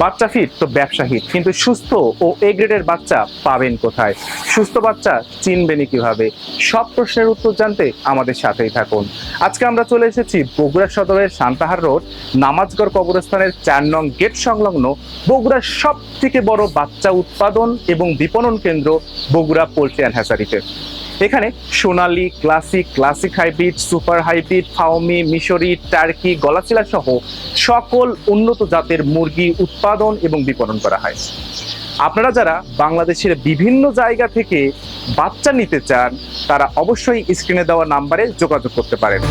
বাচ্চা ফিট তো ব্যবসা হিট, কিন্তু সুস্থ ও এ গ্রেডের বাচ্চা পাবেন কোথায়? সুস্থ বাচ্চা চিনবেনই কিভাবে? সব প্রশ্নের উত্তর জানতে আমাদের সাথেই থাকুন। আজকে আমরা চলে এসেছি বগুড়া সদরের সান্তাহার রোড নামাজগড় কবরস্থানের 4 নং গেট সংলগ্ন বগুড়ার সব থেকে বড় বাচ্চা উৎপাদন এবং বিপণন কেন্দ্র বগুড়া পোল্ট্রি অ্যান্ড হ্যাচারিতে। এখানে Sonali, classic hybrid, super hybrid, Fayoumi, মিশরি, টার্কি, গলাচিলা সহ সকল উন্নত জাতের মুরগি উৎপাদন এবং বিপণন করা হয়। আপনারা যারা বাংলাদেশের বিভিন্ন জায়গা থেকে বাচ্চা নিতে চান, তারা অবশ্যই স্ক্রিনে দেওয়া নাম্বারে যোগাযোগ করতে পারেন।